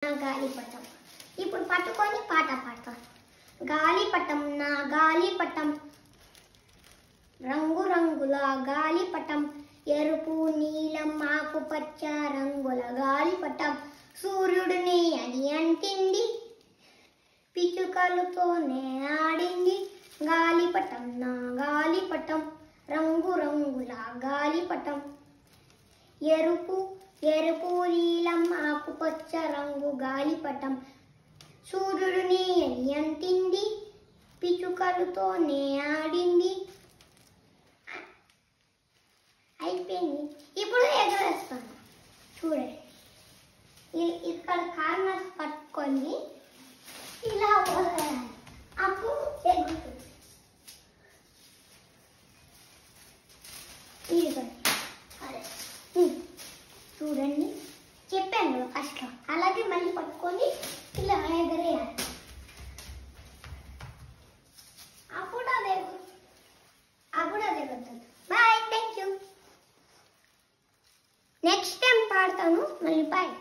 గాలిపటం. ఇప్పుడు పట్టుకొని పాట పాడతాం. గాలిపటం నా గాలిపటం, రంగు రంగుల గాలిపటం, ఎరుపు నీలం ఆకుపచ్చ రంగుల గాలిపటం, సూర్యుడిని అది అంటింది, పిచ్చుకలతోనే ఆడింది. గాలిపటం నా గాలిపటం, రంగు రంగుల గాలిపటం, ఎరుపు ఎరుపు నీలం ఆకుపచ్చ రంగు గాలిపటం, సూర్యుడిని అది అంటింది, పిచ్చుకలతోనే ఆడింది. అయిపోయింది. ఇప్పుడు ఎగరేస్తాను చూడండి. ఇక్కడ కార్నర్స్ పట్టుకొని ఇలా వదలాలి, అప్పుడు ఎగురుతుంది. చూడండి, చెప్పాను ఫస్ట్. అలాగే మళ్ళీ పట్టుకొని ఇలా ఎగరేయాలి, అప్పుడు అదే ఎగురుతుంది. Bye, thank you. Next time పాడతాను, మళ్ళీ బాయ్.